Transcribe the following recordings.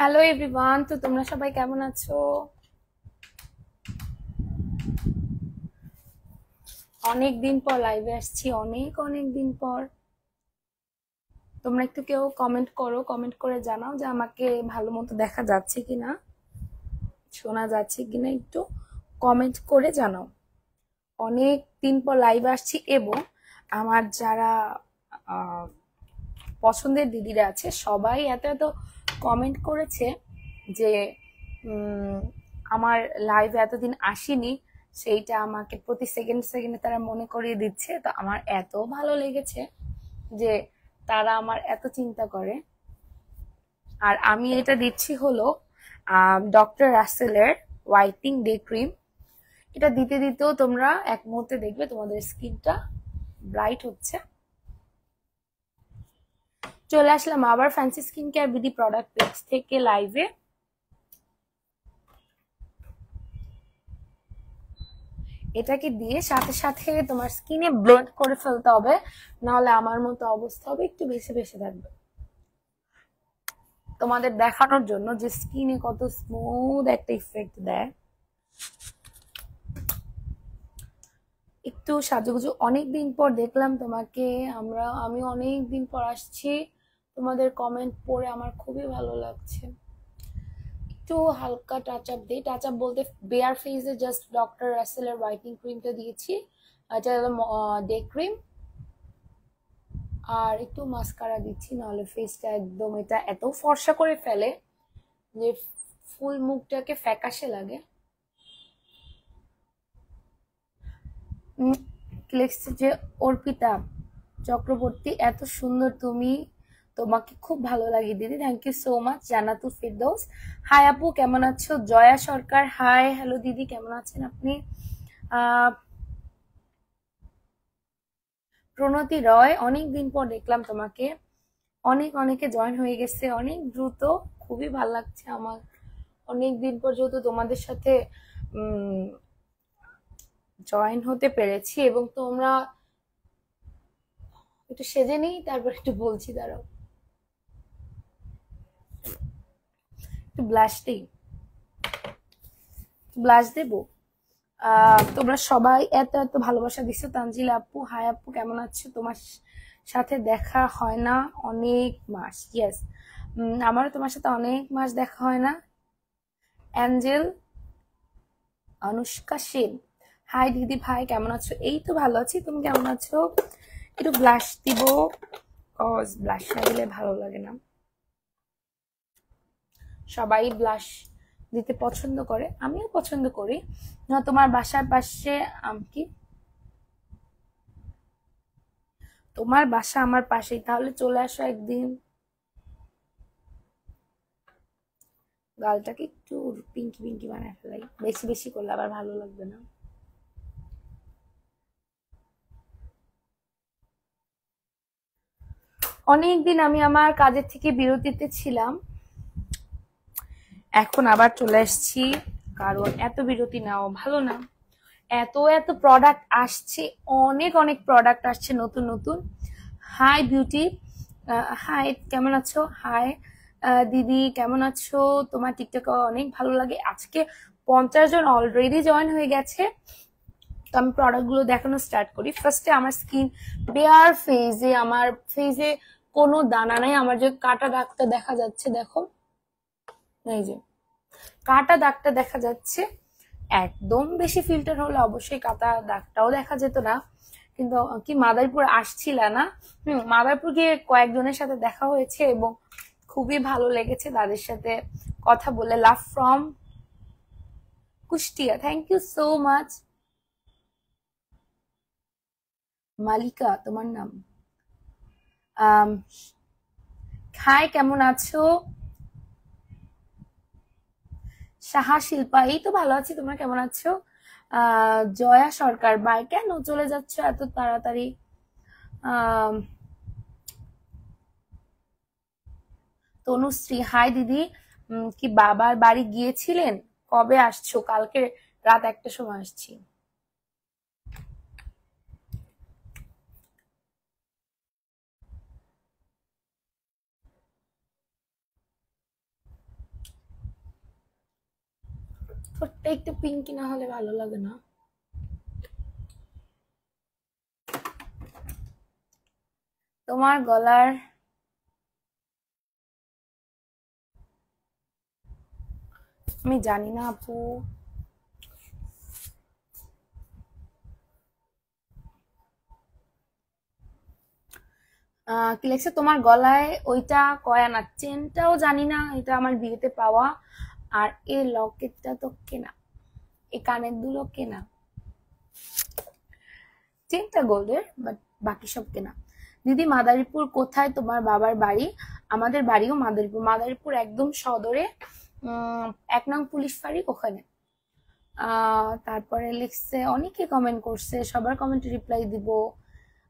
Hello everyone, তো তোমরা সবাই কেমন আছো? অনেক দিন পর লাইভে আসছি, অনেক অনেক দিন পর। তোমরা একটু কেউ কমেন্ট করো, কমেন্ট করে জানাও যে আমাকে ভালো মতো দেখা যাচ্ছে কিনা, শোনা যাচ্ছে কিনা, একটু কমেন্ট করে জানাও। অনেক দিন পর লাইভে আসছি এবং আমার যারা আহ, পছন্দের দিদিরা আছে সবাই এত এত কমেন্ট করেছে যে উম, আমার লাইভে এতদিন আসেনি, সেইটা আমাকে প্রতি সেকেন্ড সেকেন্ডে তারা মনে করিয়ে দিচ্ছে। তো আমার এত ভালো লেগেছে যে তারা আমার এত চিন্তা করে। আর আমি এটা দিচ্ছি হলো ডক্টর রাসেলের হোয়াইটনিং ডে ক্রিম। এটা দিতে দিতেও তোমরা এক মুহূর্তে দেখবে তোমাদের স্কিনটা ব্রাইট হচ্ছে। চলে আসলাম আবার fancy skin care BD product page থেকে লাইভে। এটাকে দিয়ে সাথে সাথে তোমার স্কিনে ব্লেন্ড করে ফেলতে হবে, নাহলে আমার মতো অবস্থা হবে, একটু বেশি বেশি থাকবে। তোমাদের দেখানোর জন্য যে স্কিনে কত স্মুথ একটা ইফেক্ট দেয়। একটু সাজুগুজু অনেকদিন পর দেখলাম তোমাকে। আমি অনেক দিন পর আসছি, তোমাদের কমেন্ট পড়ে আমার খুবই ভালো লাগছে। একটু হালকা টাচ আপ দিই, টাচ আপ বলতে বেয়ার ফেসে জাস্ট ডক্টর রাসেলের হোয়াইটনিং ক্রিমটা দিয়েছি, এটা হলো ডে ক্রিম। আর একটু মাস্কারা দিচ্ছি, নাহলে ফেসটা একদম এটা এত ফর্সা করে ফেলে যে ফুল মুখটাকে ফ্যাকাশে লাগে। লিখছে যে অর্পিতা চক্রবর্তী, এত সুন্দর তুমি, তোমাকে খুব ভালো লাগে দিদি, thank you so much. Jannatul Firdous, hi আপু কেমন আছো? জয়া সরকার, হাই হ্যালো দিদি, কেমন আছেন আপনি? প্রণতি রয়, অনেক দিন পর দেখলাম তোমাকে। অনেকে জয়েন হয়ে গেছে অনেক দ্রুত, খুবই ভালো লাগছে আমার। অনেক দিন পর যেহেতু তোমাদের সাথে জয়েন হতে পেরেছি, এবং তোমরা একটু সেজে নিই, তারপর একটু বলছি, দাঁড়াও একটু ব্লাশ দিই, ব্লাশ দেবো। তোমরা সবাই এত এত ভালোবাসা দিছো। তানজিল আপু, হাই আপু কেমন আছো? তোমার সাথে দেখা হয় না অনেক মাস। ইয়েস, আমারও তোমার সাথে অনেক মাস দেখা হয় না। অ্যাঞ্জেল অনুষ্কা সেন, হাই দিদি ভাই কেমন আছো? এই তো ভালো আছি, তুমি কেমন আছো? একটু ব্লাশ দিব, কজ ব্লাশ না দিলে ভালো লাগে না। সবাই ব্লাশ দিতে পছন্দ করে, আমিও পছন্দ করি। তোমার বাসার পাশে কি তোমার বাসা আমার পাশেই, তাহলে চলে আসো একদিন। গালটাকে একটু পিঙ্কি পিঙ্কি বানায় ফেলাই, বেশি বেশি করলে আবার ভালো লাগবে না। অনেকদিন আমি আমার কাজের থেকে বিরতিতে ছিলাম, এখন আবার চলে আসছি, কারণ এত বিরতি নাও ভালো না। এত এত প্রোডাক্ট আসছে, অনেক অনেক প্রোডাক্ট আসছে নতুন নতুন। হাই বিউটি, হাই কেমন আছো? হাই দিদি কেমন আছো? তোমার টিকটক অনেক ভালো লাগে। আজকে 50 জন অলরেডি জয়েন হয়ে গেছে। তো আমি প্রোডাক্ট গুলো দেখানো স্টার্ট করি। ফার্স্টে আমার স্কিন বেয়ার ফেজে, আমার ফেজে কোনো দানা নাই। আমার যে কাটা দাগটা দেখা যাচ্ছে, দেখো এই যে কাটা দাগটা দেখা যাচ্ছে, একদম বেশি ফিল্টার হলে অবশ্যই কাটা দাগটাও দেখা যেত না। কিন্তু কি মাদারীপুর আসছিল না? মাদারীপুর গিয়ে কয়েকজনের সাথে দেখা হয়েছে এবং খুবই ভালো লেগেছে তাদের সাথে কথা বলে। Love from Kushtia, thank you so much. Malika তোমার নাম। হাই কেমন আছো? সাহা শিল্পা, এই তো ভালো আছি, তোমরা কেমন আছো? জয়া সরকার, বাই, কেন চলে যাচ্ছ এত তাড়াতাড়ি? তনুশ্রী, হাই দিদি, কি বাবার বাড়ি গিয়েছিলেন? কবে আসছো? কালকে রাত 1টার সময় আসছি। একটু পিঙ্কি না হলে ভালো লাগে না। তোমার গলার আমি জানি না আপু। কি লেখছে তোমার গলায় ওইটা কয় আনা? চেনটাও জানি না, এটা আমার বিয়েতে পাওয়া। আর এই লকেটটা তো কেনা, এই কানের দুলো কেনা। চেনটা গোল্ডের, বাট বাকি সব কেনা। দিদি মাদারীপুর কোথায় তোমার বাবার বাড়ি? আমাদের বাড়িও মাদারীপুর। মাদারীপুর একদম সদরে, 1 নং পুলিশ ফাঁড়ি ওখানে। তারপরে লিখছে, অনেকে কমেন্ট করছে, সবার কমেন্টে রিপ্লাই দিব।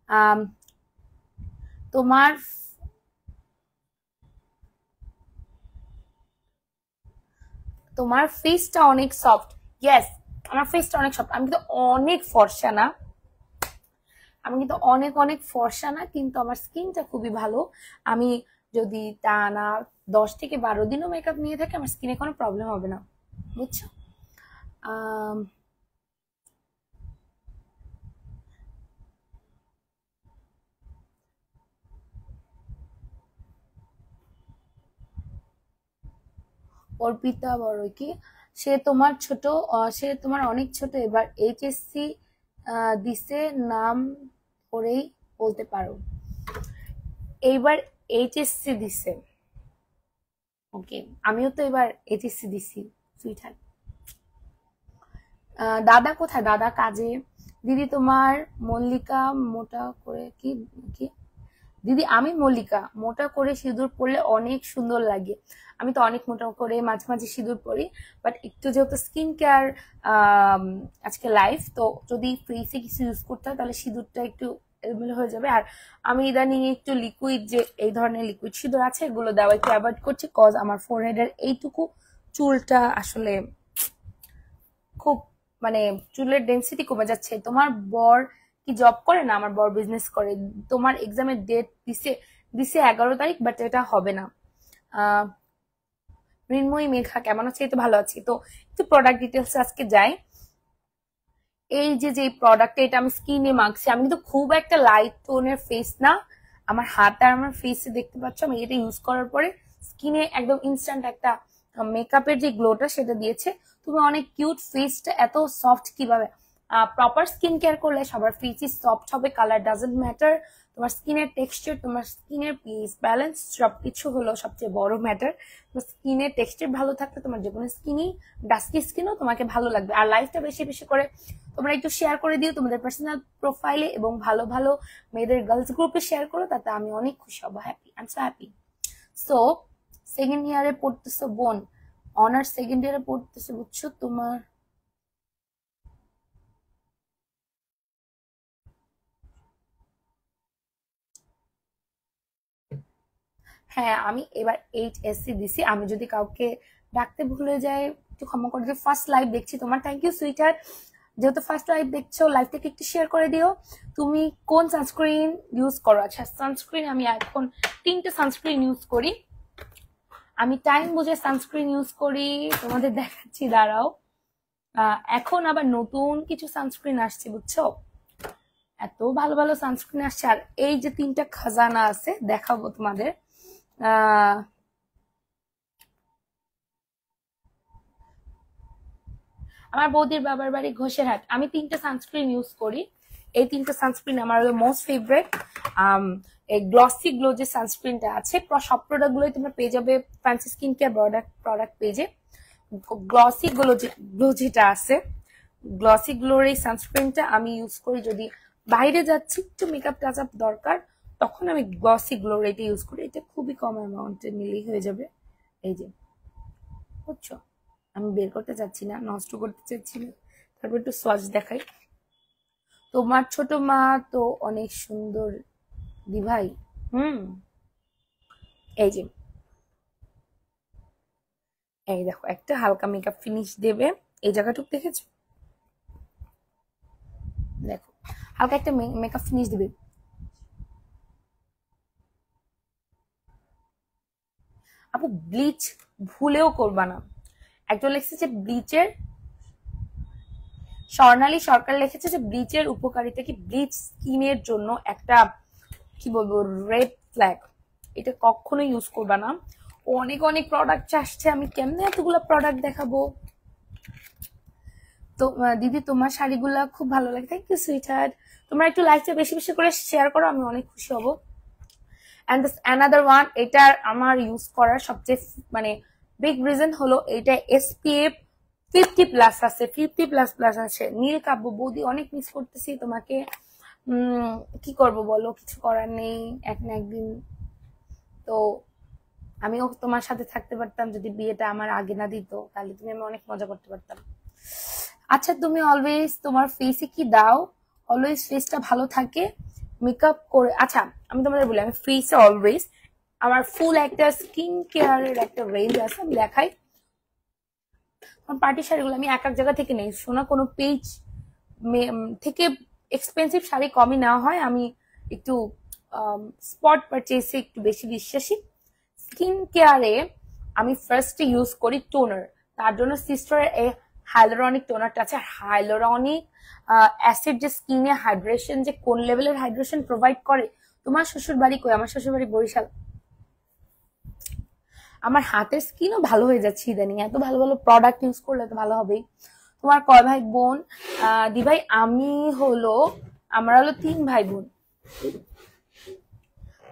আম, তোমার তোমার ফেসটা অনেক সফট। ইয়েস, আমার ফেসটা অনেক সফট। আমি কিন্তু অনেক ফর্সা না, আমি কিন্তু অনেক অনেক ফর্সা না, কিন্তু আমার স্কিনটা খুবই ভালো। আমি যদি টানা 10 থেকে 12 দিনও মেকআপ নিয়ে থাকি, আমার স্কিনে কোনো প্রবলেম হবে না, বুঝছো? আম, অর্পিতা বড় কি? সে তোমার ছোট, সে তোমার অনেক ছোট, এবার এইচএসসি দিছে, নাম করেই বলতে পারো। এইবার এইচএসসি দিছে, ওকে। আমিও তো এবার এইচএসসি দিছি, সুইট। দাদা কোথায়? দাদা কাজে। দিদি তোমার মল্লিকা মোটা করে কি কি? দিদি আমি মল্লিকা মোটা করে সিঁদুর পরলে অনেক সুন্দর লাগে। আমি তো অনেক মোটা করে মাঝে মাঝে সিঁদুর পরি, বাট একটু যেহেতু স্কিন কেয়ার আজকে লাইফ, তো যদি ফেসে কিছু ইউজ করতে হয় তাহলে সিঁদুরটা একটু এলোমেলো হয়ে যাবে। আর আমি ইদানিং একটু লিকুইড, যে এই ধরনের লিকুইড সিঁদুর আছে, এগুলো দেওয়া একটু অ্যাভয়েড করছি, কজ আমার ফোরহেডের এইটুকু চুলটা আসলে খুব, মানে চুলের ডেন্সিটি কমে যাচ্ছে। তোমার বর কি জব করে? না, আমার বর বিজনেস করে। তোমার এক্সামের ডেট দিছে, 11 তারিখ, বাট এটা হবে না। আহ মৃন্ময়ী মেঘা কেমন আছে? এই তো ভালো আছি। তো একটু প্রোডাক্ট ডিটেলস আজকে যাই। এই যে প্রোডাক্টটা, এটা আমি স্কিনে মাখছি। আমি কিন্তু খুব একটা লাইট টোনের ফেস না, আমার হাত আর আমার ফেসে দেখতে পাচ্ছ, আমি এটা ইউজ করার পরে স্কিনে একদম ইনস্ট্যান্ট একটা মেকআপের যে গ্লোটা সেটা দিয়েছে। তুমি অনেক কিউট, ফেসটা এত সফট কিভাবে? প্রপার স্কিন কেয়ার করলে সবার ফেসই সফট হবে, কালার ডাজেন্ট ম্যাটার। তোমার স্কিনের টেক্সচার, তোমার স্কিনের পিএইচ ব্যালেন্স সবকিছু হলো সবচেয়ে বড় ম্যাটার। তোমার স্কিনের টেক্সচার ভালো থাকলে তোমার যে কোনো স্কিনই, ডাস্কি স্কিনও তোমাকে ভালো লাগবে। আর লাইফটা বেশি বেশি করে তোমরা একটু শেয়ার করে দিও তোমাদের পার্সোনাল প্রোফাইলে, এবং ভালো ভালো মেয়েদের গার্লস গ্রুপে শেয়ার করো, তাতে আমি অনেক খুশি হবো। Happy, I am so happy. So second ইয়ারে পড়তেছো বোন, অনার্স সেকেন্ড ইয়ারে পড়তেছো, বুঝছো? তোমার হ্যাঁ, আমি এবার এইচএসসি দিছি। আমি যদি কাউকে ডাকতে ভুলে যাই একটু ক্ষমা করে দিও। ফার্স্ট লাইভ দেখছি তোমার, থ্যাংক ইউ সুইটার। যেহেতু ফার্স্ট লাইভ দেখছো, লাইভটাকে একটু শেয়ার করে দিও। তুমি কোন সানস্ক্রিন ইউজ করো? আচ্ছা, সানস্ক্রিন আমি এখন 3টে সানস্ক্রিন ইউজ করি। আমি টাইম বুঝে সানস্ক্রিন ইউজ করি, তোমাদের দেখাচ্ছি, দাঁড়াও। এখন আবার নতুন কিছু সানস্ক্রিন আসছে, বুঝছো? এত ভালো ভালো সানস্ক্রিন আসছে। আর এই যে 3টা খাজানা আছে, দেখাবো তোমাদের। আমার বৌদির বাবার বাড়ি ঘোষেরহাট। আমি 3টে সানস্ক্রিন ইউজ করি। এই 3টে সানস্ক্রিন আমার মোস্ট ফেভারিট। এই গ্লসি গ্লো যে সানস্ক্রিনটা আছে, সব প্রোডাক্ট গুলোই তোমরা পেয়ে যাবে ফ্যান্সি স্কিন কেয়ার প্রোডাক্ট পেজে। গ্লসি গ্লো যেটা আছে, গ্লসি গ্লোর এই সানস্ক্রিনটা আমি ইউজ করি যদি বাইরে যাচ্ছি, একটু মেকআপ টাচ আপ দরকার, তখন আমি গ্লসি গ্লোর এটা ইউজ করি। এটা খুবই কম অ্যামাউন্টে নিলেই হয়ে যাবে। এই যে, বুঝছো? আমি বের করতে চাচ্ছি না, নষ্ট করতে চাচ্ছি না। তারপর একটু সোয়াচ দেখাই। তোমার ছোট মা তো অনেক সুন্দর দিভাই। হুম, এই যে, এই দেখো, একটা হালকা মেকআপ ফিনিশ দেবে। এই জায়গাটুকু দেখেছো? দেখো, হালকা একটা মেকআপ ফিনিশ দিবে। আপু ব্লিচ ভুলেও করবা না। একজন লিখছে যে ব্লিচের স্বর্ণালী সরকার লিখেছে যে ব্লিচের উপকারিতা কি, ব্লিচ স্কিনের জন্য একটা কি বলবো রেড ফ্ল্যাগ, এটা কখনো ইউজ করবা না। অনেক অনেক প্রোডাক্ট আসছে, আমি কেমনে এতগুলো প্রোডাক্ট দেখাবো। তো দিদি তোমার শাড়িগুলা খুব ভালো লাগে, থ্যাংক ইউ সুইটহার্ট। তোমরা একটু লাইভটা বেশি বেশি করে শেয়ার করো, আমি অনেক খুশি হব। এন্ড দিস অ্যানাদার ওয়ান, এটার আমার ইউজ করার সবচেয়ে মানে বিগ রিজন হলো এটা SPF 50+ আছে, 50++ আছে। নীল কাব্য বৌদি অনেক মিস করতেছি তোমাকে, কি করব বলো, কিছু করার নেই, এক না একদিন তো আমিও তোমার সাথে থাকতে পারতাম, যদি বিয়েটা আমার আগে না দিত তাহলে তুমি আমি অনেক মজা করতে পারতাম। আচ্ছা তুমি অলওয়েজ তোমার ফেসে কি দাও, অলওয়েজ ফেসটা ভালো থাকে মেকআপ করে? আচ্ছা আমি তোমাদের বলি, আমি ফেসে অলওয়েজ আমার ফুল একটা স্কিন কেয়ারের একটা রেঞ্জ আছে, আমি দেখাই। পার্টি শাড়িগুলো আমি এক এক জায়গা থেকে নেই, শোনা কোনো পেজ থেকে এক্সপেন্সিভ শাড়ি কমই নেওয়া হয়, আমি একটু স্পট পারচেসে একটু বেশি বিশ্বাসী। স্কিন কেয়ারে আমি ফার্স্টে ইউজ করি টোনার, তার জন্য সিস্টারের এই হাইলোরনিক টোনারটা আছে। হাইলোরনিক অ্যাসিড যে স্কিনে হাইড্রেশন, যে কোন লেভেলের হাইড্রেশন প্রোভাইড করে। তোমার শ্বশুর বাড়ি কই? আমার শ্বশুর বাড়ি বরিশাল। আমার হাতের স্কিনও ভালো হয়ে যাচ্ছে ইদানিং, এত ভালো ভালো প্রোডাক্ট ইউজ করলে তো ভালো হবেই। তোমার কয় ভাই বোন? দি ভাই আমরা হলো 3 ভাই বোন,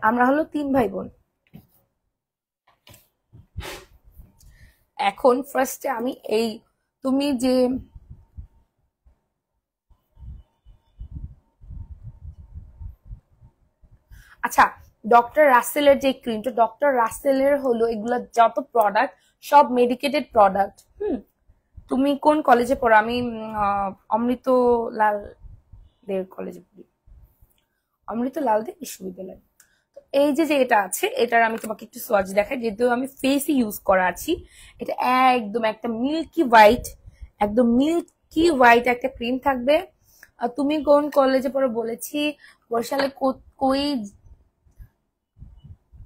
আমরা হলো 3 ভাই বোন। এখন ফার্স্টে আমি এই তুমি যে আচ্ছা ডক্টর রাসেলের যে ক্রিমটা, ডক্টর রাসেলের হলো এগুলা যত প্রোডাক্ট সব মেডিকেটেড প্রোডাক্ট। তুমি কোন কলেজে পড়ো? আমি অমৃত লাল দেব কলেজে পড়ি, অমৃত লাল দেব বিশ্ববিদ্যালয়। এই যে এটা আছে, এটার আমি তোমাকে একটু সোয়াচ দেখাই, যেহেতু আমি ফেসে ইউজ করা আছি। এটা একদম একটা মিল্কি হোয়াইট, একদম মিল্কি হোয়াইট একটা ক্রিম থাকবে। তুমি কোন কলেজে পড়ো বলেছি? বরিশালে কই?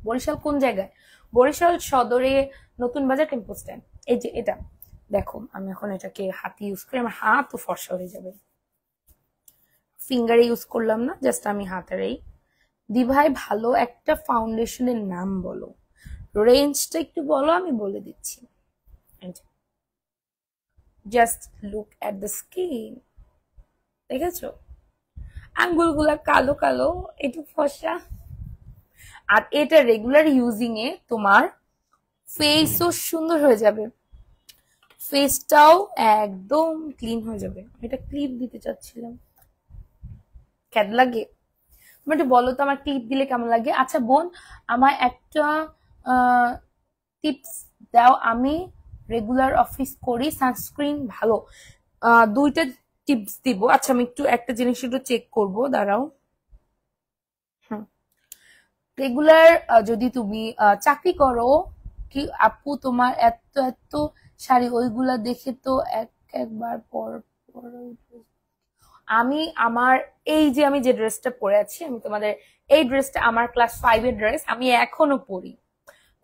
বরিশাল কোন জায়গায়? বরিশাল সদরে নতুন বাজার টেম্পো স্ট্যান্ড। এই যে এটা দেখো, আমি এখন এটাকে হাতে ইউজ করি, আমার হাতও ফর্সা হয়ে যাবে। ফিঙ্গারে ইউজ করলাম না, জাস্ট আমি হাতেরই। দি ভাই ভালো একটা ফাউন্ডেশনের নাম বলো, রেঞ্জটা একটু বলো, আমি বলে দিচ্ছি। Just look at the skin, দেখেছো আঙ্গুলগুলা কালো কালো, একটু ফর্সা। আর এটা রেগুলার ইউজিং এ তোমার ফেসও সুন্দর হয়ে যাবে, ফেসটাও একদম ক্লিন হয়ে যাবে। এটা ক্লিপ দিতে চাচ্ছিলাম, কেমন লাগে তুমি একটু বলো তো, আমার ক্লিপ দিলে কেমন লাগে? আচ্ছা বোন আমার একটা টিপস দাও, আমি রেগুলার অফিস করি, সানস্ক্রিন ভালো। 2টা টিপস দিব। আচ্ছা আমি একটু একটা জিনিস একটু চেক করবো, দাঁড়াও। রেগুলার যদি তুমি চাকরি করো কি আপু, তোমার এত এত শাড়ি, ওইগুলা দেখে তো একবার পর আমি আমার এই যে আমি যে ড্রেসটা পরে আছি, আমি তোমাদের এই ড্রেসটা আমার ক্লাস 5-এর ড্রেস, আমি এখনো পরি।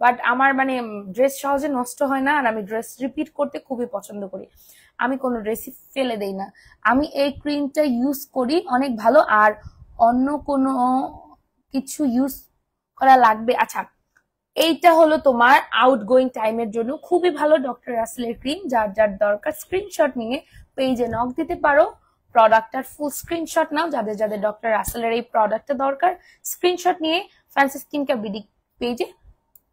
বাট আমার মানে ড্রেস সহজে নষ্ট হয় না, আর আমি ড্রেস রিপিট করতে খুবই পছন্দ করি। আমি কোনো ড্রেসই ফেলে দেই না। আমি এই ক্রিমটা ইউজ করি, অনেক ভালো। আর অন্য কোনো কিছু ইউজ করা লাগবে? আচ্ছা এইটা হলো তোমার আউটগোয়িং টাইমের জন্য খুবই ভালো, ডক্টর রাসেলের ক্রিম। যার যার দরকার স্ক্রিনশট নিয়ে পেজে নক দিতে পারো, প্রোডাক্টটার ফুল স্ক্রিনশট নাও। যাদের যাদের ডক্টর রাসেলের এই প্রোডাক্টটা দরকার, স্ক্রিনশট নিয়ে ফ্যান্সি স্কিন কেয়ার বিডি পেজে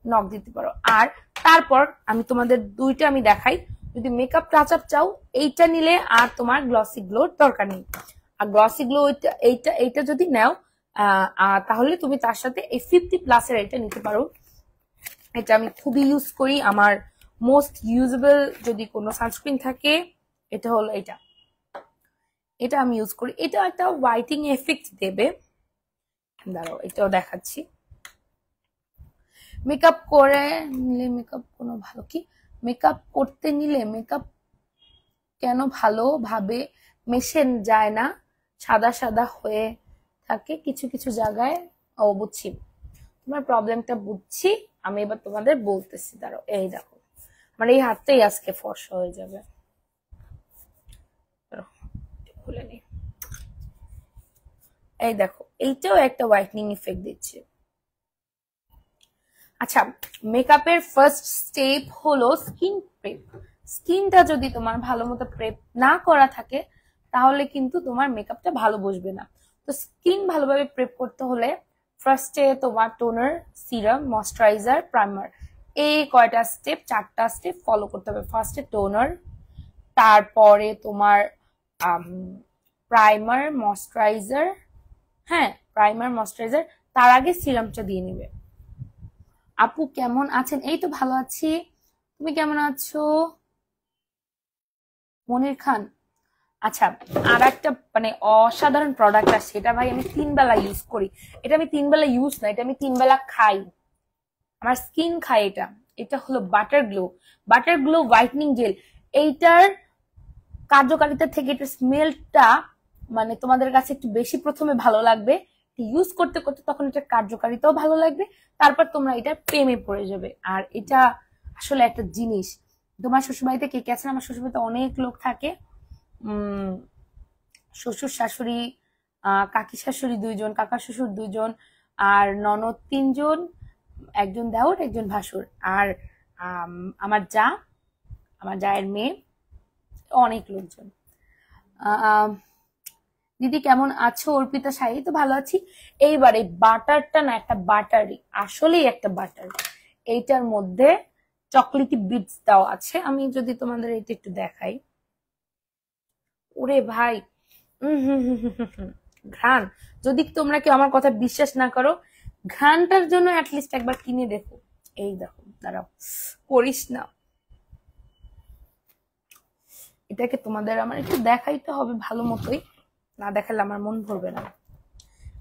নক দিতে পারো। আর তারপর আমি তোমাদের 2টা আমি দেখাই, যদি মেকআপ টাচ আপ চাও এইটা নিলে আর তোমার গ্লসি গ্লোর দরকার নেই। আর গ্লসি গ্লো এইটা যদি নাও তাহলে তুমি তার সাথে এই 50+ এর এটা নিতে পারো। এটা আমি খুবই ইউজ করি, আমার মোস্ট ইউজেবল যদি কোনো সানস্ক্রিন থাকে এটা হলো এটা আমি ইউজ করি। এটা একটা হোয়াইটিং এফেক্ট দেবে, দাঁড়াও এটাও দেখাচ্ছি। মেকআপ করে নিলে মেকআপ কোনো ভালো কি, মেকআপ করতে নিলে মেকআপ কেন ভালোভাবে মেশে যায় না, সাদা সাদা হয়ে থাকে কিছু কিছু জায়গায়। ও বুঝছি তোমার প্রবলেমটা, বুঝছি। আমি এবার তোমাদের বলতেছি, দাঁড়াও। এই দেখো আমার এই হাতটাই আজকে ফর্সা হয়ে যাবে। খুলে নি। এই দেখো, এইটাও একটা হোয়াইটনিং ইফেক্ট দিচ্ছে। আচ্ছা, মেকআপের ফার্স্ট স্টেপ হলো স্কিন প্রেপ। স্কিনটা যদি তোমার ভালো মতো প্রেপ না করা থাকে তাহলে কিন্তু তোমার মেকআপটা ভালো বসবে না। তো স্কিন ভালোভাবে প্রেপ করতে হলে ফার্স্টে তোমার টোনার, সিরাম, ময়শ্চারাইজার, প্রাইমার, এই কয়টা স্টেপ, 4টা স্টেপ ফলো করতে হবে। ফার্স্টে টোনার, তারপরে তোমার প্রাইমার, ময়শ্চারাইজার, হ্যাঁ প্রাইমার ময়শ্চারাইজার, তার আগে সিরামটা দিয়ে নিবে। আপু কেমন আছেন? এই তো ভালো আছি, তুমি কেমন আছো? মনির খান। আচ্ছা, আর একটা মানে অসাধারণ প্রোডাক্ট আছে, এটা ভাই আমি 3 বেলা ইউজ করি। এটা আমি 3 বেলা ইউজ না, এটা আমি 3 বেলা খাই, আমার স্কিন খায় এটা। এটা হলো butter glow, butter glow whitening gel. এইটার কার্যকারিতা থেকে এটার স্মেলটা মানে তোমাদের কাছে একটু বেশি প্রথমে ভালো লাগবে, ইউজ করতে করতে তখন এটার কার্যকারিতাও ভালো লাগবে, তারপর তোমরা এটা প্রেমে পড়ে যাবে। আর এটা আসলে একটা জিনিস, তোমার শ্বশুরবাড়িতে কে কে আছেন? আমার শ্বশুরবাড়িতে অনেক লোক থাকে, শ্বশুর শাশুড়ি, কাকি শাশুড়ি 2 জন, কাকা শ্বশুর 2 জন, আর ননদ 3 জন, একজন দেওর, একজন ভাসুর, আর আমার যা, আমার জায়ের মেয়ে, অনেক লোকজন। দিদি কেমন আছো? অর্পিতা সাহি। তো ভালো আছি। এইবারে বাটারটা না একটা বাটারি, আসলেই একটা বাটার। এইটার মধ্যে চকলেটি বিটস দেওয়া আছে। আমি যদি তোমাদের এটা একটু দেখাই, ওরে ভাই, ঘ্রাণ। যদি তোমরা কেউ আমার কথা বিশ্বাস না করো, ঘ্রাণটার জন্য অ্যাটলিস্ট একবার কিনে দেখো। এই দেখো, দাঁড়াও, করিস না, এটাকে তোমাদের আমার একটু দেখাইতে হবে ভালো মতোই, না দেখালে আমার মন ভরবে না।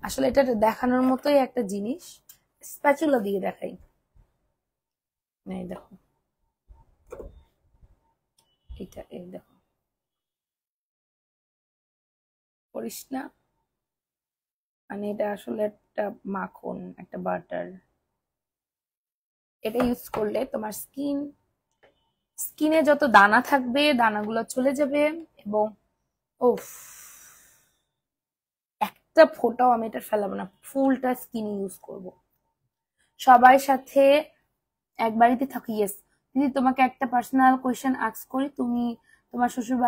আসলে এটা দেখানোর মতোই একটা জিনিস, স্প্যাচুলা দিয়ে দেখাই। এই দেখো, এটা এই দেখো, করিস না, মানে এটা আসলে একটা মাখন, একটা বাটার। এটা ইউজ করলে তোমার স্কিনে যত দানা থাকবে দানাগুলো চলে যাবে, এবং ওফ, একটা ফোঁটাও আমি এটা ফেলাবো না, ফুলটা স্কিন ইউজ করব। সবার সাথে এক বাড়িতে থাকি। ইয়েস দিদি, তোমাকে একটা পার্সোনাল কোয়েশ্চেন আস্ক করি, তুমি তোমার শ্বশুর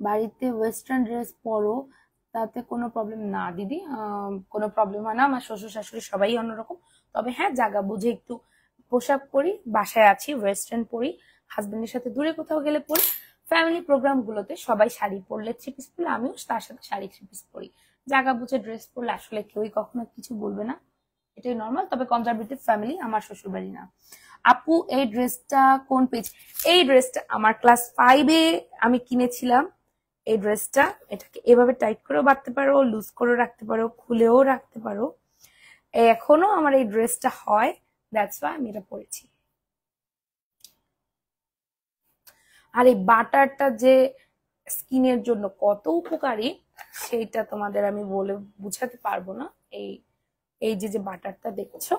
বাড়িতে ওয়েস্টার্ন ড্রেস পরো, তাতে কোনো প্রবলেম? না দিদি, কোনো প্রবলেম হয় না, আমার শ্বশুর শাশুড়ি সবাই অন্যরকম। তবে হ্যাঁ, জায়গা বুঝে একটু পোশাক পরি, বাসায় আছি ওয়েস্টার্ন পরি, হাজবেন্ডের সাথে দূরে কোথাও গেলে পরি, ফ্যামিলি প্রোগ্রাম গুলোতে সবাই শাড়ি পরলে, 3 পিস পরলে আমিও তার সাথে শাড়ি 3 পিস পরি। জায়গা বুঝে ড্রেস পরলে আসলে কেউই কখনো কিছু বলবে না, এটাই নর্মাল। তবে কনজারভেটিভ ফ্যামিলি, আমার শ্বশুর বাড়ি না। আপু এই ড্রেসটা কোন পেজ? এই ড্রেসটা আমার ক্লাস 5-এ আমি কিনেছিলাম। এই ড্রেসটা, এটাকে এভাবে টাইট করেও বাঁধতে পারো, লুজ করেও রাখতে পারো, খুলেও রাখতে পারো। এখনো আমার এই ড্রেসটা হয়, দ্যাটস ওয়াই আমি এটা পরেছি। আর এই বাটারটা যে স্কিনের জন্য কত উপকারী সেইটা তোমাদের আমি বলে বুঝাতে পারবো না। এই এই যে বাটারটা দেখছো,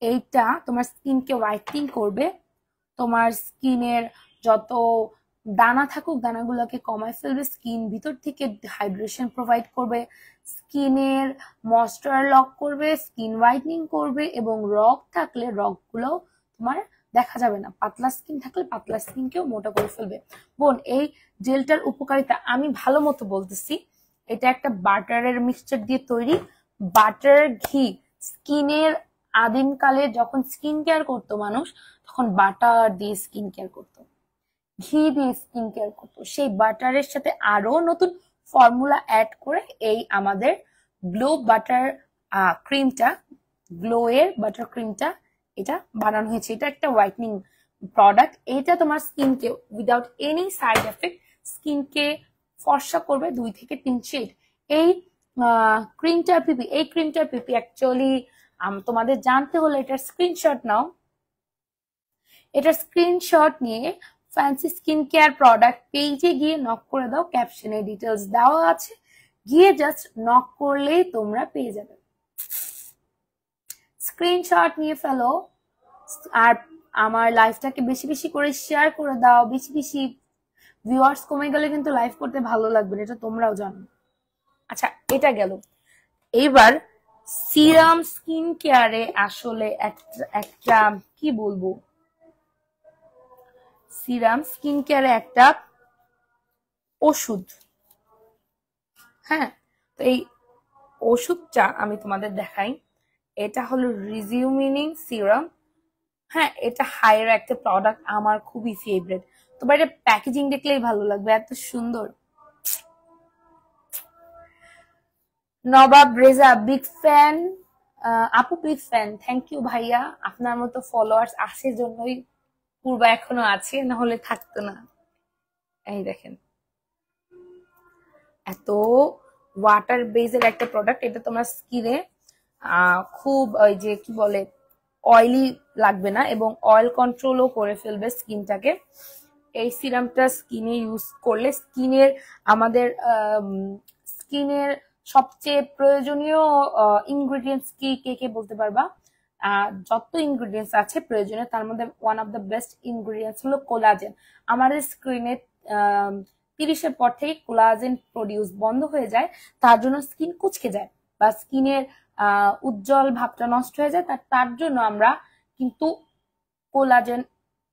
এইটা তোমার স্কিনকে হোয়াইটনিং করবে, তোমার স্কিনের যত দানা থাকুক দানাগুলোকে কমায় ফেলবে, স্কিন ভিতর থেকে হাইড্রেশন প্রোভাইড করবে, স্কিনের ময়েশ্চার লক করবে, স্কিন হোয়াইটনিং করবে, এবং রগ থাকলে রগগুলো তোমার দেখা যাবে না, পাতলা স্কিন থাকলে পাতলা স্কিনকেও মোটা করে ফেলবে। বোন, এই জেলটার উপকারিতা আমি ভালো মতো বলতেছি। এটা একটা বাটারের মিক্সচার দিয়ে তৈরি। বাটার ঘি, স্কিনের আদিমকালে যখন স্কিন কেয়ার করতো মানুষ, তখন বাটার দিয়ে স্কিন কেয়ার করতো, ঘি দিয়ে স্কিন কেয়ার করতো। সেই বাটারের সাথে আরো নতুন ফর্মুলা অ্যাড করে এই আমাদের গ্লো বাটার ক্রিমটা, গ্লো এর বাটার ক্রিমটা এটা বানানো হয়েছে। এটা একটা হোয়াইটনিং প্রোডাক্ট। এটা তোমার স্কিনকে উইদাউট এনি সাইড এফেক্ট স্কিনকে ফর্সা করবে 2 থেকে 3 শেড। এই ক্রিমটার পিপি, এই ক্রিমটার পিপি অ্যাকচুয়ালি তোমাদের জানতে হলে এটার স্ক্রিনশট নাও। এটার স্ক্রিনশট নিয়ে ফ্যান্সি স্কিন কেয়ার প্রোডাক্ট পেজে গিয়ে নক করে দাও, ক্যাপশনে ডিটেলস দেওয়া আছে, গিয়ে জাস্ট নক করলেই তোমরা পেয়ে যাবে। স্ক্রিনশট নিয়ে ফেলো, আর আমার লাইফটাকে বেশি বেশি করে শেয়ার করে দাও, বেশি বেশি ভিউয়ার্স কমে গেলে কিন্তু লাইভ করতে ভালো লাগবে না, এটা তোমরাও জানো। আচ্ছা, এটা গেল। এইবার সিরাম স্কিন কেয়ারে আসলে একটা কি বলবো, সিরাম স্কিন কেয়ারে একটা ওষুধ। হ্যাঁ, তো এই ওষুধটা আমি তোমাদের দেখাই। এটা হলো রিজিউমিনিং সিরাম। হ্যাঁ, এটা হায়ার একটা প্রোডাক্ট, আমার খুবই ফেভারিট। তোমার এটা প্যাকেজিং দেখলেই ভালো লাগবে, এত সুন্দর। নবাব রেজা বিগ ফ্যান। আপু বিগ ফ্যান, থ্যাংক ইউ ভাইয়া। আপনার মতো ফলোয়ার্স আছে জন্যই পূর্বা এখনো আছে, না হলে থাকতো না। এই দেখেন, এত ওয়াটার বেসের একটা প্রোডাক্ট। এটা তোমার স্কিনে খুব ওই যে কি বলে অয়েলি লাগবে না, এবং অয়েল কন্ট্রোলও করে ফেলবে স্কিনটাকে। এই সিরামটা স্কিনে ইউজ করলে স্কিনের আমাদের স্কিনের সবচেয়ে প্রয়োজনীয় ইনগ্রেডিয়েন্টস কি কে কে বলতে পারবা? যত ইনগ্রেডিয়েন্টস আছে প্রয়োজনীয়, তার মধ্যে one of the best ingredients হলো কোলাজেন। আমাদের স্কিনে 30-এর পর থেকে কোলাজেন প্রডিউস বন্ধ হয়ে যায়, তার জন্য স্কিন কুচকে যায় বা স্কিনের উজ্জ্বল ভাবটা নষ্ট হয়ে যায়। তার জন্য আমরা কিন্তু কোলাজেন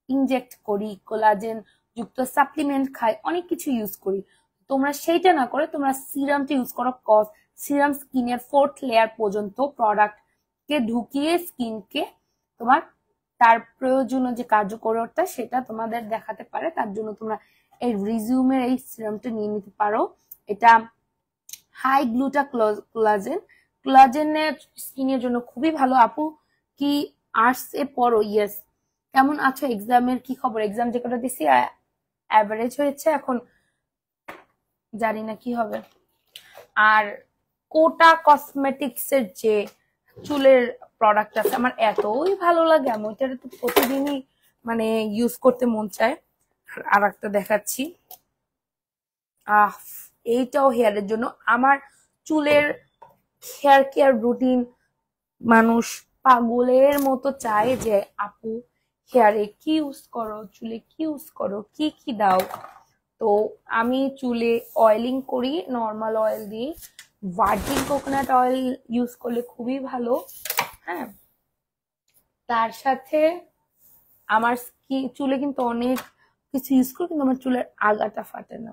ইনজেক্ট করি, কোলাজেন যুক্ত সাপ্লিমেন্ট খাই, অনেক কিছু ইউজ করি। তোমরা সেইটা না করে তোমরা সিরামটা ইউজ করো, কজ সিরাম স্কিনের 4th লেয়ার পর্যন্ত প্রোডাক্ট কে ঢুকিয়ে স্কিনকে তোমার তার প্রয়োজনীয় যে কার্যকরতা সেটা তোমাদের দেখাতে পারে। তার জন্য তোমরা এই রিজিউমের এই সিরামটা নিয়ে নিতে পারো। এটা হাই গ্লুটা কোলাজেন, কোলাজেনের স্কিনের জন্য খুবই ভালো। আপু কি আর্টস এ পড়ো? ইয়েস। কেমন আছো? এক্সামের কি খবর? এক্সাম যে কটা দিছি অ্যাভারেজ হয়েছে, এখন জানি না কি হবে। আর কোটা কসমেটিক্স এর যে চুলের প্রোডাক্ট আছে আমার এতই ভালো লাগে, আমি ওইটা তো প্রতিদিনই মানে ইউজ করতে মন চায়। আর একটা দেখাচ্ছি, এইটাও হেয়ারের জন্য। আমার চুলের হেয়ার কেয়ার রুটিন মানুষ পাগলের মতো চায় যে আপু হেয়ারে কি ইউজ করো, চুলে কি ইউজ করো, কি কি দাও। তো আমি চুলে অয়েলিং করি নর্মাল অয়েল দিয়ে, ভার্জিন কোকোনাট অয়েল ইউজ করলে খুবই ভালো। হ্যাঁ, তার সাথে আমার চুলে কিন্তু অনেক কিছু ইউজ করি, কিন্তু আমার চুলের আগাটা ফাটে না।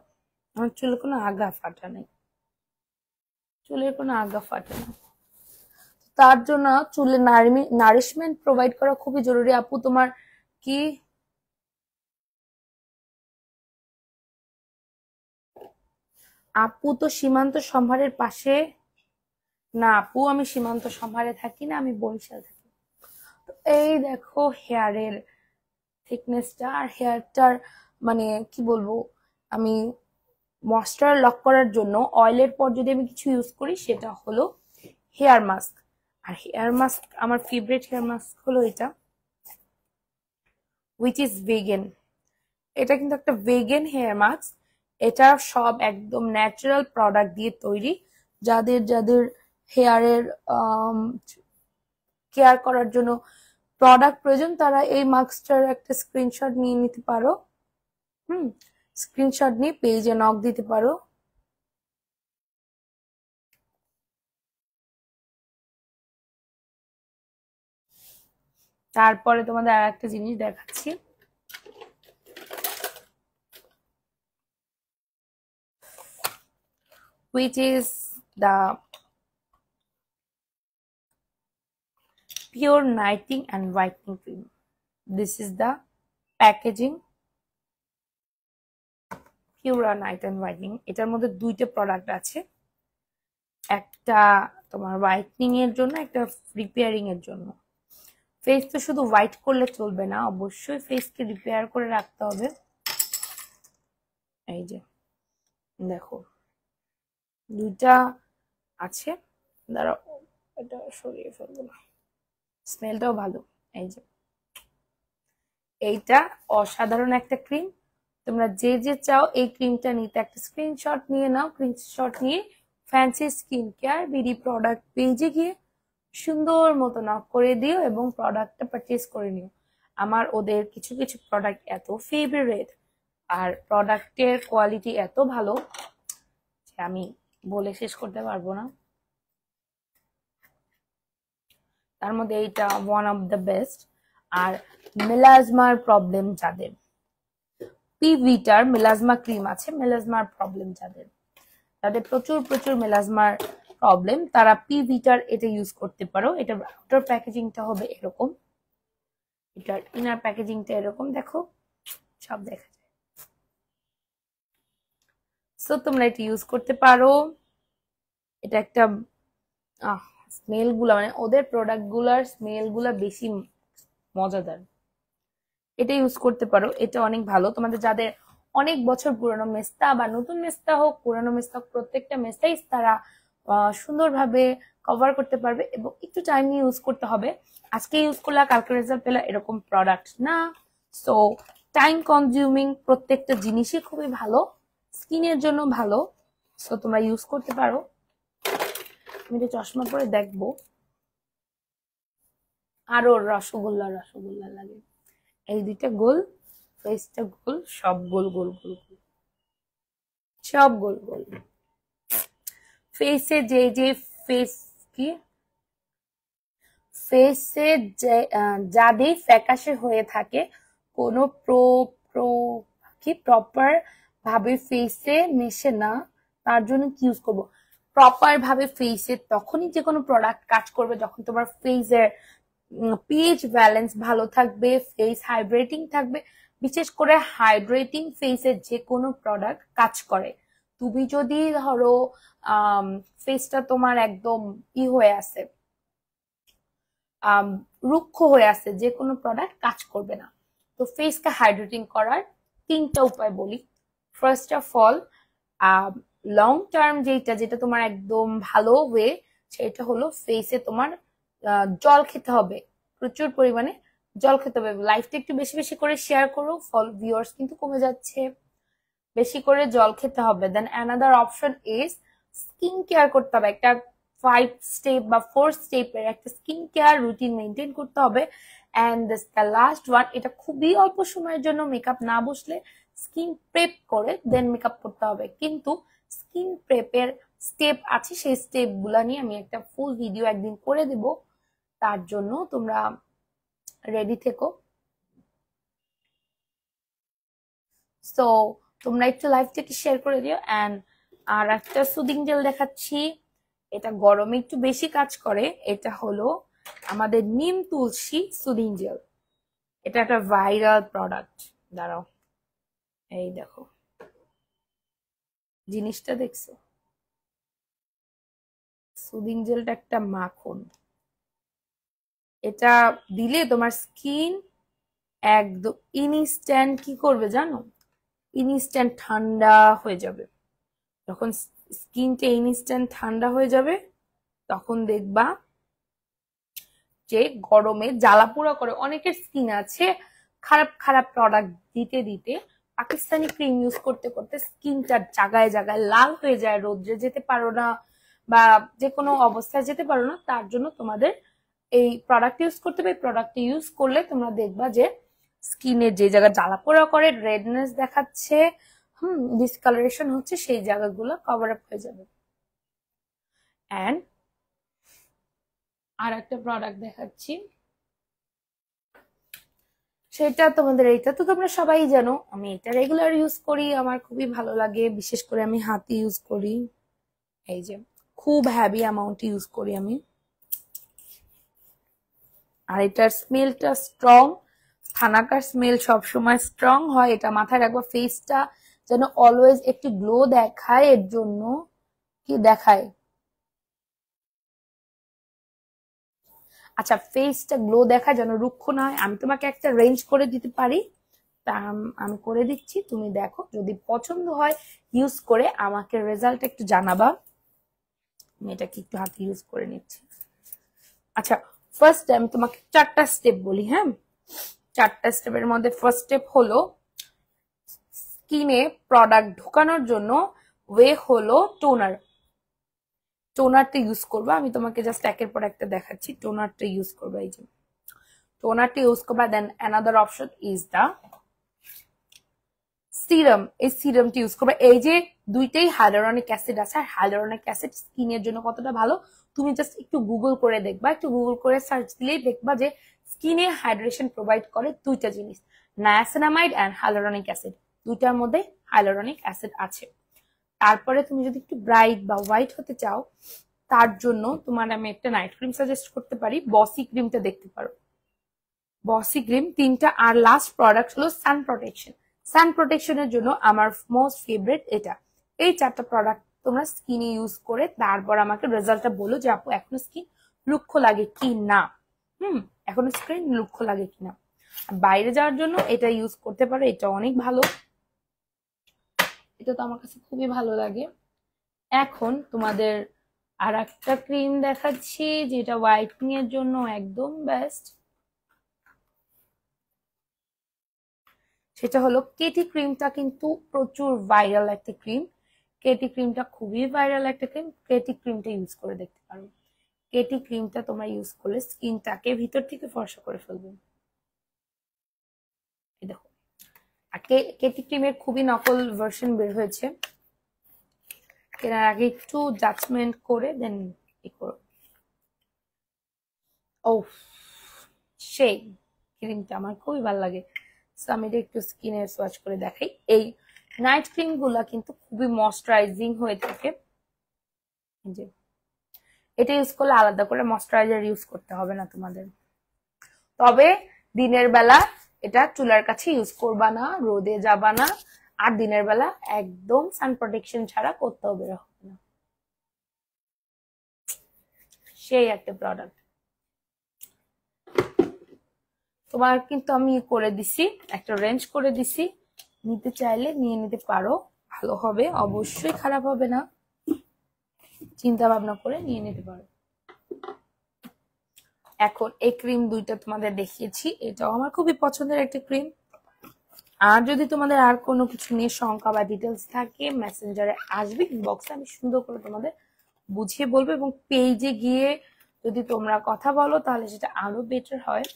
আমার চুলে কোনো আগা ফাটা নেই, চুলের কোনো আগা ফাটে না। তার জন্য চুলে নারিশমেন্ট প্রোভাইড করা খুবই জরুরি। আপু তোমার কি আপু তো সীমান্ত সম্ভারের পাশে? না আপু, আমি সীমান্ত সম্ভারে থাকি না, আমি বরিশাল থাকি। তো এই দেখো হেয়ারের থিকনেসটা আর হেয়ারটার মানে কি বলবো, আমি ময়েশ্চার লক করার জন্য অয়েলের পর যদি আমি কিছু ইউজ করি সেটা হলো হেয়ার মাস্ক। আর হেয়ার মাস্ক আমার ফেভারিট হেয়ার মাস্ক হলো এটা, উইচ ইজ ভেগান। এটা কিন্তু একটা ভেগান হেয়ার মাস্ক। এটা সব একদম ন্যাচারাল প্রোডাক্ট দিয়ে তৈরি। যাদের যাদের হেয়ারের কেয়ার করার জন্য প্রোডাক্ট প্রয়োজন, তারা এই মাস্কটার একটা স্ক্রিনশট নিয়ে নিতে পারো। স্ক্রিনশট নিয়ে পেজে নক দিতে পারো। তারপরে তোমাদের আর একটা জিনিস দেখাচ্ছি, which is the pure nighting and whitening cream. This is the packaging, Pura Night and Whitening। এটার মধ্যে দুইটা প্রোডাক্ট আছে, একটা তোমার হোয়াইটনিং এর জন্য, একটা রিপেয়ারিং এর জন্য। ফেস তো শুধু হোয়াইট করলে চলবে না, অবশ্যই ফেসকে রিপেয়ার করে রাখতে হবে। এই যে দেখো দুইটা আছে, দাঁড়াও এটা সরিয়ে ফেলবো না, স্মেলটাও ভালো। এই যে এইটা অসাধারণ একটা ক্রিম। তোমরা যে যে চাও এই ক্রিমটা নিতে একটা স্ক্রিনশট নিয়ে নাও। স্ক্রিনশট নিয়ে fancy skin care BD product পেজে গিয়ে সুন্দর মতো নক করে দিও এবং প্রোডাক্টটা পারচেজ করে নিও। আমার ওদের কিছু কিছু প্রোডাক্ট এত ফেভারিট, আর প্রোডাক্টের কোয়ালিটি এত ভালো যে আমি বলে শেষ করতে পারবো না। তার মধ্যে এইটা ওয়ান অফ দ্য বেস্ট। আর মেলাজমার প্রবলেম যাদের, পিভিটার মেলাজমা ক্রিম আছে, মেলাজমার প্রবলেম যাদের, তাদের প্রচুর প্রচুর মেলাজমার প্রবলেম, তারা পিভিটার এটা ইউজ করতে পারো। এটার আউটার প্যাকেজিংটা হবে এরকম, এটার ইনার প্যাকেজিংটা এরকম, দেখো সব দেখা যায়। সো তোমরা এটা ইউজ করতে পারো। এটা একটা স্মেল গুলা, মানে ওদের প্রোডাক্ট গুলার স্মেল গুলা বেশি মজাদার। এটা ইউজ করতে পারো, এটা অনেক ভালো। তোমাদের যাদের অনেক বছর পুরানো মেস্তা বা নতুন মেস্তা হোক, পুরানো মেস্তা হোক, প্রত্যেকটা মেস্তাই তারা সুন্দরভাবে কভার করতে পারবে। এবং একটু টাইম নিয়ে ইউজ করতে হবে। আজকে ইউজ করলে কালকে রেজাল্ট পেলে এরকম প্রোডাক্ট না। সো টাইম কনজিউমিং প্রত্যেকটা জিনিসই খুবই ভালো, স্কিনের জন্য ভালো। সো তোমরা ইউজ করতে পারো। আমি এটা চশমা পরে দেখবো। আরো রসগোল্লা রসগোল্লা লাগে। এই দুইটা গোল, ফেসটা গোল, সব গোল গোল গোল গোল, সব গোল গোল। ফেসে যে ফেস কি, ফেসে যাদের ফ্যাকাশে হয়ে থাকে, কোনো প্রপার ভাবে ফেসে মেশে না, তার জন্য কি ইউজ করবো? প্রপার ভাবে ফেসে তখনই যে কোনো প্রোডাক্ট কাজ করবে যখন তোমার ফেসের পিএইচ ব্যালেন্স ভালো থাকবে, ফেস হাইড্রেটিং থাকবে। বিশেষ করে হাইড্রেটিং ফেসের যে কোনো প্রোডাক্ট কাজ করে। তুমি যদি ধরো ফেসটা তোমার একদম হয়ে আছে, রুক্ষ হয়ে আছে, যে কোনো প্রোডাক্ট কাজ করবে না। তো ফেসকে হাইড্রেটিং করার তিনটা উপায় বলি। First of all, long term যেটা তোমার একদম ভালো ওয়ে, সেটা হলো ফেসে তোমার জল খেতে হবে, প্রচুর পরিমাণে জল খেতে হবে। লাইফটা একটু বেশি বেশি করে শেয়ার করো, ভিউয়ার্স কিন্তু কমে যাচ্ছে। বেশি করে জল খেতে হবে। Then another option is skin care করতে হবে। একটা 5 স্টেপ বা 4 স্টেপের একটা স্কিন কেয়ার রুটিন মেনটেন করতে হবে। অ্যান্ড দ্য লাস্ট ওয়ান, এটা খুবই অল্প সময়ের জন্য, মেকআপ না বসলে স্কিন প্রেপ করে দেন মেকআপ করতে হবে। কিন্তু স্কিন প্রেপের স্টেপ আছে, সেই স্টেপ গুলা নিয়ে আমি একটা ফুল ভিডিও একদিন করে দেব, তার জন্য তোমরা রেডি থেকো। সো তোমরা একটু লাইভটাকে শেয়ার করে দিও। অ্যান্ড আর একটা সুদিং জেল দেখাচ্ছি, এটা গরমে একটু বেশি কাজ করে। এটা হলো আমাদের নিম তুলসী সুদিং জেল। এটা একটা ভাইরাল প্রোডাক্ট। দাঁড়াও, এই দেখো জিনিসটা দেখছো, সুদিং জেলটা একটা মাখন। এটা দিলে তোমার স্কিন একদম ইনস্ট্যান্ট কি করবে জানো, ইনস্ট্যান্ট ঠান্ডা হয়ে যাবে। যখন স্কিনটা ইনস্ট্যান্ট ঠান্ডা হয়ে যাবে, তখন দেখবা যে গরমে জ্বালাপোড়া করে। অনেকের স্কিন আছে খারাপ খারাপ প্রোডাক্ট দিতে দিতে, পাকিস্তানি ক্রিম ইউজ করতে করতে স্কিনটা জায়গায় জায়গায় লাল হয়ে যায়, রোদ্রে যেতে পারো না বা যে কোনো অবস্থায় যেতে পারো না। তার জন্য তোমাদের এই প্রোডাক্ট ইউজ করতে হবে। প্রোডাক্ট ইউজ করলে তোমরা দেখবা যে স্কিনের যে জায়গা জ্বালাপোড়া করে, রেডনেস দেখাচ্ছে, ডিসকালারেশন হচ্ছে, সেই জায়গাগুলো কভার আপ হয়ে যাবে। অ্যান্ড আর একটা প্রোডাক্ট দেখাচ্ছি, সেটা তোমাদের, এইটা তো তোমরা সবাই জানো, আমি এটা রেগুলার ইউজ করি, আমার খুবই ভালো লাগে। বিশেষ করে আমি হাতে ইউজ করি, এই যে খুব হ্যাভি অ্যামাউন্ট ইউজ করি আমি। আর এটার স্মেলটা স্ট্রং, থানাকার স্মেল সবসময় স্ট্রং হয়, এটা মাথায় রাখবো। ফেসটা যেন অলওয়েজ একটু গ্লো দেখায়, এর জন্য কি দেখায়, আচ্ছা ফেসটা গ্লো দেখায় যেন রুক্ষ না হয়। আমি তোমাকে একটা রেঞ্জ করে দিতে পারি, তা আমি করে দিচ্ছি, তুমি দেখো, যদি পছন্দ হয় ইউজ করে আমাকে রেজাল্ট একটু জানাবা। আমি এটাকে একটু হাতে ইউজ করে নিচ্ছি। আচ্ছা, ফার্স্ট আমি তোমাকে 4টা স্টেপ বলি। হ্যাঁ, 4টা স্টেপের মধ্যে ফার্স্ট স্টেপ হলো স্কিনে প্রোডাক্ট ঢোকানোর জন্য ওয়ে হলো টোনার। টোনারটা ইউজ করবা, আমি তোমাকে জাস্ট একের পর একটা দেখাচ্ছি। টোনারটা ইউজ করবা, এই যে টোনারটা ইউজ করবা। Then another option is the serum, এই সিরামটি ইউজ করবে। এই যে দুইটাই হাইলুরনিক অ্যাসিড আছে, আর হাইলুরনিক অ্যাসিড স্কিনের জন্য কতটা ভালো তুমি জাস্ট একটু গুগল করে দেখবা, একটু গুগল করে সার্চ দিলেই দেখবা যে স্কিনে হাইড্রেশন প্রোভাইড করে দুইটা জিনিস, নায়াসিনামাইড এন্ড হাইলুরনিক অ্যাসিড, দুইটার মধ্যে হাইলুরনিক অ্যাসিড আছে। তারপরে তুমি যদি একটু ব্রাইট বা হোয়াইট হতে চাও, তার জন্য তোমার আমি একটা নাইট ক্রিম সাজেস্ট করতে পারি, বসি ক্রিমটা দেখতে পারো। বসি ক্রিম তিনটা, আর লাস্ট প্রোডাক্ট হলো সান প্রোটেকশন। সান প্রোটেকশনের জন্য আমার মোস্ট ফেভারিট এটা। এই চারটা প্রোডাক্ট তোমরা স্কিনে ইউজ করে তারপর আমাকে রেজাল্টটা বলো যে আপু এখনো স্কিন রুক্ষ লাগে কি না। এখনো স্কিন রুক্ষ লাগে কিনা। বাইরে যাওয়ার জন্য এটা ইউজ করতে পারো, এটা অনেক ভালো, এটা তো আমার কাছে খুবই ভালো লাগে। এখন তোমাদের আর একটা ক্রিম দেখাচ্ছি যেটা হোয়াইটনিং এর জন্য একদম বেস্ট, সেটা হলো কেটি ক্রিমটা। কিন্তু প্রচুর ভাইরাল একটা ক্রিম, কেটি ক্রিমটা খুবই ভাইরাল একটা ক্রিম। কেটি ক্রিমটা ইউজ করে দেখতে পারো। কেটি ক্রিমটা তোমরা ইউজ করলে স্কিনটাকে ভিতর থেকে ফর্সা করে ফেলবে। দেখো, আর কেটি ক্রিমের খুবই নকল ভার্সন বের হয়েছে, কেনার আগে একটু জাজমেন্ট করে দেন ই করো। ও সেই ক্রিমটা আমার খুবই ভালো লাগে, আমি এটা একটু স্কিনে সোয়াচ করে দেখাই। এই নাইট ক্রিম গুলা কিন্তু খুবই ময়শ্চারাইজিং হয়ে থাকে, যে এটা ইউজ করলে আলাদা করে ময়শ্চারাইজার ইউজ করতে হবে না তোমাদের। তবে দিনের বেলা এটা চুলার কাছে ইউজ করবা না, রোদে যাবা না, আর দিনের বেলা একদম সান প্রোটেকশন ছাড়া করতে হবে না। সেই একটা প্রোডাক্ট তোমার কিন্তু আমি করে দিছি, একটা রেঞ্জ করে দিছি, নিতে চাইলে নিয়ে নিতে পারো, ভালো হবে, অবশ্যই খারাপ হবে না, চিন্তা ভাবনা করে নিয়ে নিতে পারো। এখন এই ক্রিম দুইটা তোমাদের দেখিয়েছি, এটাও আমার খুবই পছন্দের একটা ক্রিম। আর যদি তোমাদের আর কোনো কিছু নিয়ে শঙ্কা বা ডিটেলস থাকে মেসেঞ্জারে আসবে, ইনবক্সে আমি সুন্দর করে তোমাদের বুঝিয়ে বলবো, এবং পেজে গিয়ে যদি তোমরা কথা বলো তাহলে সেটা আরো বেটার হয়।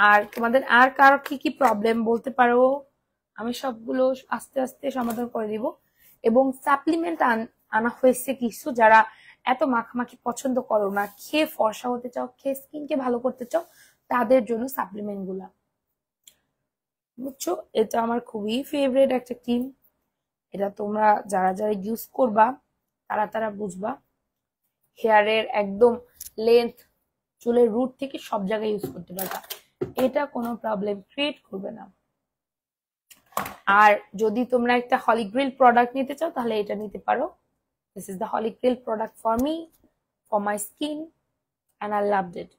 আর তোমাদের আর কারো কি কি প্রবলেম বলতে পারো, আমি সবগুলো আস্তে আস্তে সমাধান করে দিব। এবং সাপ্লিমেন্ট আনা হয়েছে কিছু, যারা এত মাখামাখি পছন্দ করো না, খেয়ে ফর্সা হতে চাও, খেয়ে স্কিনকে ভালো করতে চাও, তাদের জন্য সাপ্লিমেন্ট গুলা, বুঝছো। এটা আমার খুবই ফেভারিট একটা ক্রিম, এটা তোমরা যারা যারা ইউজ করবা তারা তারা বুঝবা। হেয়ারের একদম লেন্থ, চুলের রুট থেকে সব জায়গায় ইউজ করতে পারবা, এটা কোনো প্রবলেম ক্রিয়েট করবে না। আর যদি তোমরা একটা হলি গ্রিল প্রোডাক্ট নিতে চাও তাহলে এটা নিতে পারো। This is the holy grail product for me, for my skin, and I loved it.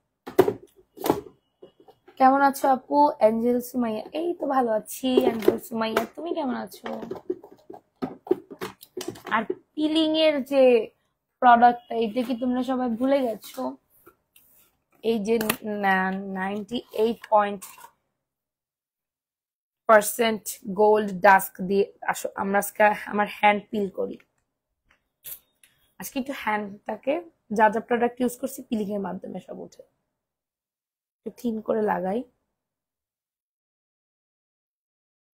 কেমন আছো আপু? অ্যাঞ্জেল সুমাইয়া, এই তো ভালো আছি। অ্যাঞ্জেল সুমাইয়া, তুমি কেমন আছো? আর পিলিং এর যে প্রোডাক্টটা, এটা কি তোমরা সবাই ভুলে গেছো? এই যে 98% গোল্ড ডাস্ক দিয়ে আসো, আমরা আজকে আমার হ্যান্ড পিল করি। আজকে একটু হ্যান্ডটাকে যা যা প্রোডাক্ট ইউজ করছি পিলিং এর মাধ্যমে সব উঠে, একটু থিন করে লাগাই।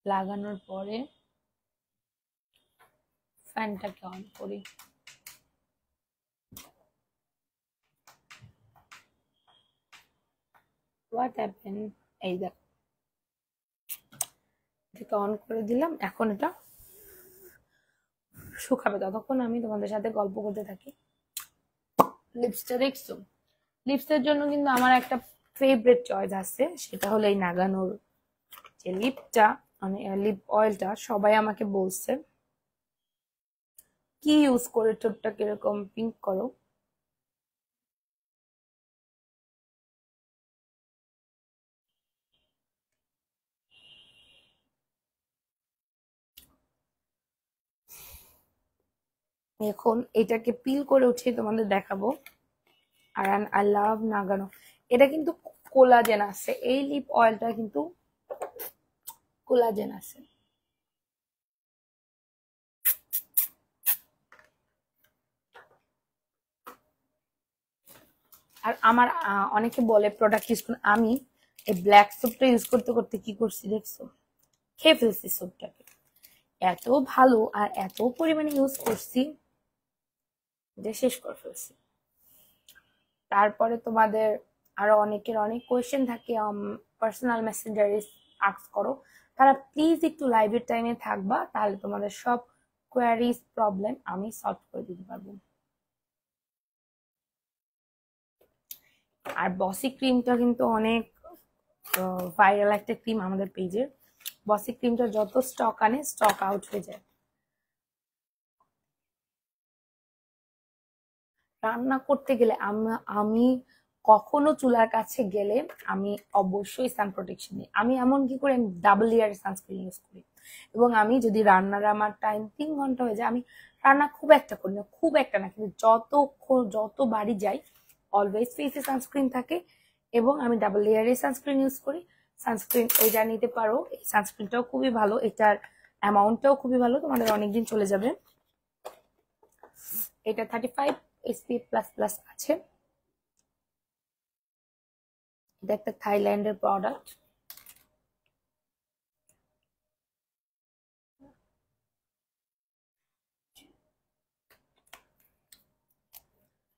লাগানোর পরে ফ্যানটাকে অন করি। হোয়াট হ্যাপেন, এই দেখো এটাকে অন করে দিলাম। এখন এটা শুকাবে, ততক্ষণ আমি তোমাদের সাথে গল্প করতে থাকি। লিপসটা দেখছো? লিপসের জন্য কিন্তু আমার একটা ফেভারিট চয়েস আছে, সেটা হলো এই নাগানোর যে লিপটা, মানে লিপ অয়েলটা। সবাই আমাকে বলছে কি ইউজ করে ঠোঁটটা কিরকম পিঙ্ক করো। এখন এটাকে পিল করে উঠিয়ে তোমাদের দেখাবো। আর আই লাভ নাগানো, এটা কিন্তু কোলাজেন আছে, এই লিপ অয়েলটা কিন্তু কোলাজেন আছে। আর আমার অনেকে বলে প্রোডাক্ট ইউজ করুন, আমি এই ব্ল্যাক সোপটা ইউজ করতে করতে কি করছি দেখছো, খেয়ে ফেলছি সোপটাকে। এত ভালো আর এত পরিমাণে ইউজ করছি যে শেষ করে ফেলছি। তারপরে তোমাদের আরো অনেকের অনেক কোয়েশ্চেন থাকে, পার্সোনাল মেসেঞ্জারে আস্ক করো, তারা প্লিজ একটু লাইভের টাইমে থাকবা, তাহলে তোমাদের সব কোয়ারিজ প্রবলেম আমি সলভ করে দিতে পারবো। আর বসি ক্রিমটা কিন্তু অনেক ভাইরাল একটা ক্রিম আমাদের পেজের। বসি ক্রিমটা যত স্টক আনে স্টক আউট হয়ে যায়। রান্না করতে গেলে আমি কখনো চুলার কাছে গেলে আমি অবশ্যই সান প্রোটেকশন নিই। আমি এমন কি করে ডাবল লেয়ার সানস্ক্রিন ইউজ করি। এবং আমি যদি রান্নার আমার টাইম 3 ঘন্টা হয়ে যায়, আমি রান্না খুব একটা করি না, খুব একটা না, কিন্তু যত বাড়ি যাই অলওয়েজ ফেসে সানস্ক্রিন থাকে এবং আমি ডাবল লেয়ারের সানস্ক্রিন ইউজ করি। সানস্ক্রিন এটা নিতে পারো, এই সানস্ক্রিনটাও খুবই ভালো, এটার অ্যামাউন্টটাও খুবই ভালো, তোমাদের অনেকদিন চলে যাবে। এটা 35 SPF++ আছে। এটা একটা থাইল্যান্ডের প্রোডাক্ট।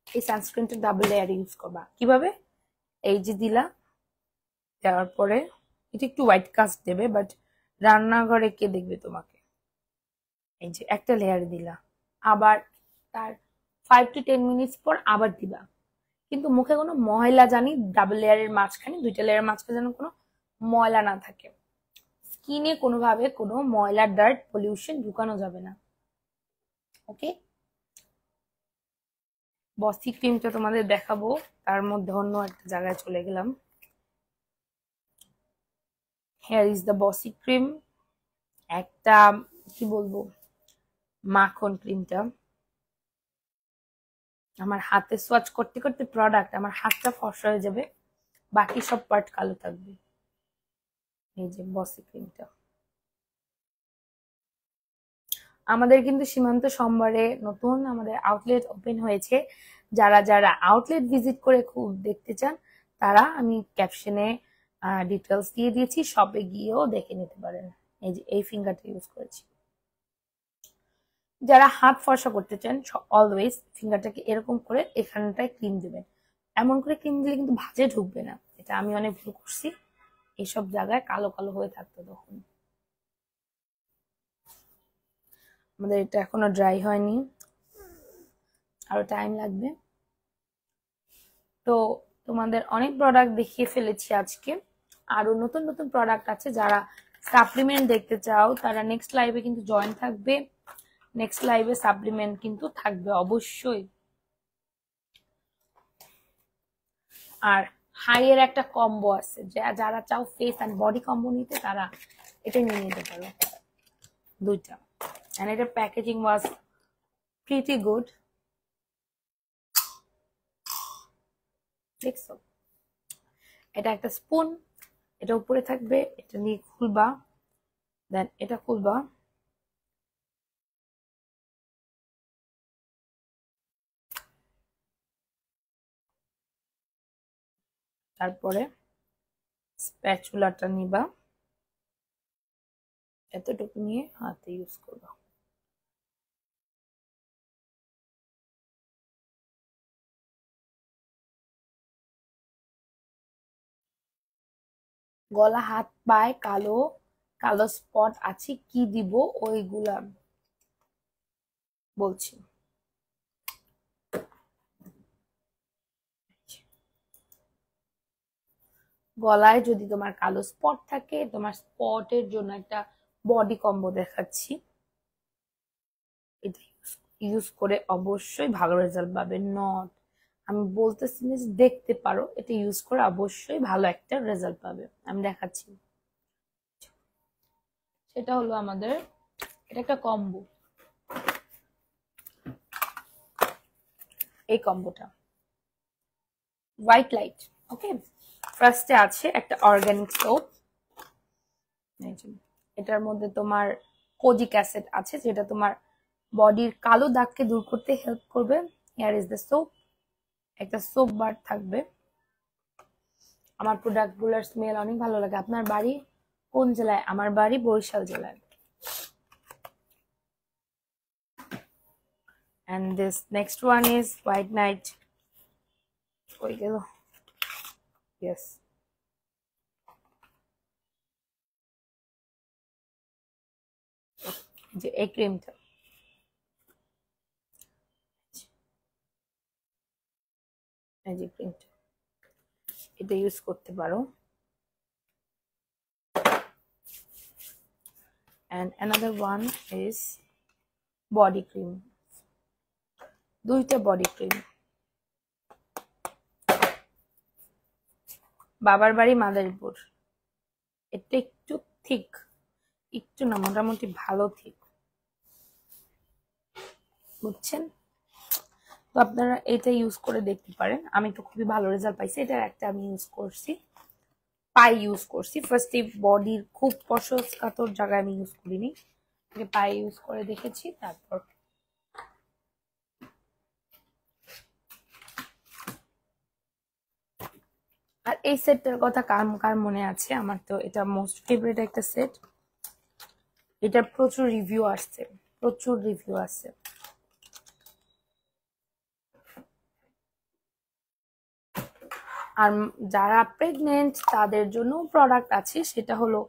এই সানস্ক্রিনটা ডাবল লেয়ার ইউজ করবা। কিভাবে? এই যে দিলা, দেওয়ার পরে এটা একটু হোয়াইট কাস্ট দেবে, বাট রান্নাঘরে কে দেখবে তোমাকে। এই যে একটা লেয়ার দিলা, আবার তার 5 to 10 মিনিটস পর আবার দিবা। কিন্তু মুখে কোনো ময়লা জানি ডাবল লেয়ারের মাঝখানে, দুইটা লেয়ারের মাঝখানে যেন কোনো ময়লা না থাকে। স্কিনে কোনোভাবে কোনো ময়লা, ডার্ট, পলিউশন ঢুকানো যাবে না। ওকে, বসি ক্রিমটা তোমাদের দেখাবো, তার মধ্যে অন্য একটা জায়গায় চলে গেলাম। হেয়ার ইজ দ্য বসি ক্রিম। একটা কি বলবো, মাখন ক্রিমটা। আমার হাতে সোয়াচ করতে করতে প্রোডাক্ট আমার হাতটা ফর্সা হয়ে যাবে, বাকি সব পার্ট কালো থাকবে। এই যে বসি ক্রিমটা। আমাদের কিন্তু সীমান্ত সোমবারে নতুন আমাদের আউটলেট ওপেন হয়েছে। যারা যারা আউটলেট ভিজিট করে খুব দেখতে চান, তারা আমি ক্যাপশনে ডিটেলস দিয়ে দিয়েছি, শপে গিয়েও দেখে নিতে পারেন। এই যে এই ফিঙ্গারটা ইউজ করেছি। যারা হাত ফর্সা করতে চান, অলওয়েজ ফিঙ্গারটাকে এরকম করে এখানটায় ক্রিম দেবেন। এমন করে ক্রিম দিলে কিন্তু ভাঁজে ঢুকবে না, এটা আমি অনেক ভুল করছি, এইসব জায়গায় কালো কালো হয়ে থাকতো তখন। আমাদের এটা এখনো ড্রাই হয়নি, আরো টাইম লাগবে। তো তোমাদের অনেক প্রোডাক্ট দেখিয়ে ফেলেছি আজকে, আরো নতুন নতুন প্রোডাক্ট আছে। যারা সাপ্লিমেন্ট দেখতে চাও তারা নেক্সট লাইভে কিন্তু জয়েন থাকবে। নেক্সট লাইভে সাপ্লিমেন্ট কিন্তু থাকবে অবশ্যই। আর হাইয়ের একটা কম্বো আছে, যারা চাও ফেস এন্ড বডি কম্বো নিতে, তারা এটা নিয়ে নিতে পারো দুইটা। এন্ড এটার প্যাকেজিং ওয়াজ প্রিটি গুড, দেখছো? এটা একটা স্পুন, এটা উপরে থাকবে, এটা নিয়ে খুলবা, দেন এটা খুলবা, তারপরে স্প্যাচুলাটা নিবা, এতটুকু নিয়ে হাতে ইউজ করবা। গলা, হাত, পায়ে কালো কালো স্পট আছে, কি দিব ওইগুলা বলছি। গলায় যদি তোমার কালো স্পট থাকে, তোমার স্পটের জন্য একটা বডি কম্বো দেখাচ্ছি। এটা ইউজ করে অবশ্যই ভালো রেজাল্ট পাবে। নট আমি বলতেছি না যে দেখতে পারো, এটা ইউজ করে অবশ্যই ভালো একটা রেজাল্ট পাবে, আমি দেখাচ্ছি। সেটা হলো আমাদের এটা একটা কম্বো, এই কম্বোটা হোয়াইট লাইট। ওকে, ফার্স্টে আছে একটা অর্গানিক সোপ, এটার মধ্যে তোমার কোজিক অ্যাসিড আছে, যেটা তোমার বডির কালো দাগকে দূর করতে হেল্প করবে। হিয়ার ইজ দ্য সোপ, একটা সোপ বার থাকবে, আমার প্রোডাক্ট গুলার স্মেল অনেক ভালো লাগে। আপনার বাড়ি কোন জেলায়? আমার বাড়ি বরিশাল জেলায়। And this next one is White Night. কই গেল? Yes. যে এই ক্রিমটা, এই যে ক্রিমটা, এটা ইউজ করতে পারো। And another one is body cream. দুইটা বডি ক্রিম। বাবার বাড়ি মাদারীপুর। এটা একটু থিক, একটু না মোটামুটি ভালো থিক, বুঝছেন? তো আপনারা এটা ইউজ করে দেখতে পারেন। আমি তো খুবই ভালো রেজাল্ট পাইছি। এটার একটা আমি ইউজ করছি, পাই ইউজ করছি। ফার্স্টে বডির খুব পশস্কাতর জায়গায় আমি ইউজ করিনি, পাই ইউজ করে দেখেছি। তারপর আর এই সেটটার কথা কার মনে আছে? আমার তো এটা মোস্ট ফেভারিট একটা সেট। এটার প্রচুর রিভিউ আসছে, প্রচুর রিভিউ আসছে। আর যারা প্রেগনেন্ট তাদের জন্য প্রোডাক্ট আছে, সেটা হলো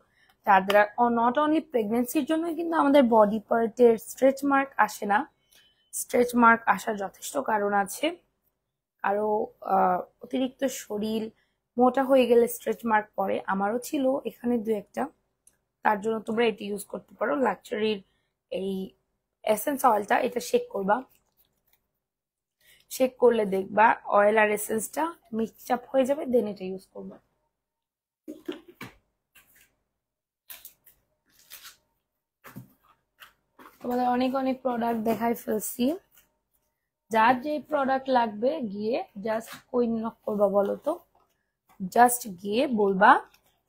যারা নট অনলি প্রেগনেন্সির জন্য, কিন্তু আমাদের বডি পার্টের স্ট্রেচ মার্ক আসে না। স্ট্রেচ মার্ক আসার যথেষ্ট কারণ আছে। আরো অতিরিক্ত শরীর মোটা হয়ে গেলে স্ট্রেচ মার্ক পড়ে, আমারও ছিল এখানে দু একটা। তার জন্য তোমরা এটি ইউজ করতে পারো। লাক্সারির এই এসেন্স অয়েলটা, এটা শেক করবা, শেক করলে দেখবা অয়েল আর এসেন্সটা মিক্স আপ হয়ে যাবে, দেন এটা ইউজ করবা। তোমাদের অনেক অনেক প্রোডাক্ট দেখাই ফেলছি। যার যে প্রোডাক্ট লাগবে গিয়ে জাস্ট কই নক করবা বলো তো, জাস্ট গিয়ে বলবা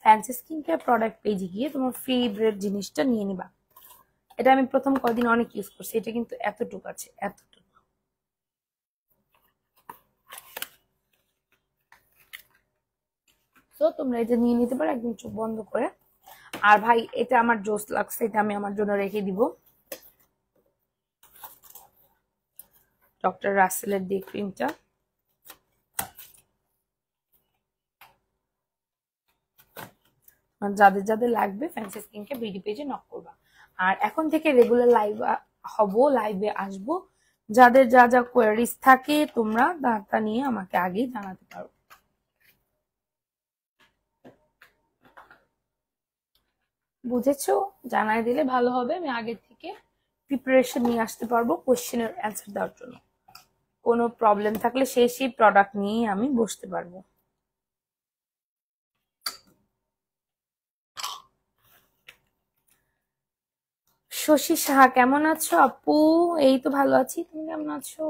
ফ্যান্সি স্কিন কেয়ার প্রোডাক্ট পেজে গিয়ে তোমার ফেভারিট জিনিসটা নিয়ে নিবা। এটা আমি প্রথম কদিন অনেক ইউজ করছি। এটা কিন্তু এতটুকু আছে, এতটুকু। তো তোমরা এটা নিয়ে নিতে পারো একদম চোখ বন্ধ করে। আর ভাই এটা আমার জোস লাগছে, এটা আমি আমার জন্য রেখে দিব। ডক্টর রাসেলের ডে ক্রিমটা, যাদের যাদের লাগবে ফ্যান্সি স্কিনকে বিডি পেজে নক করবা। আর এখন থেকে রেগুলার লাইভ হব, লাইভে আসবো। যাদের যা যা কোয়ারিজ থাকে তোমরা তা নিয়ে আমাকে আগেই জানাতে পারো। বুঝেছো? জানাই দিলে ভালো হবে, আমি আগে থেকে প্রিপারেশন নিয়ে আসতে পারবো কোশ্চেনের অ্যান্সার দেওয়ার জন্য। কোনো প্রবলেম থাকলে সেই প্রোডাক্ট নিয়েই আমি বসতে পারবো। শশী সাহা, কেমন আছো আপু? এই তো ভালো আছি, তুমি কেমন আছো?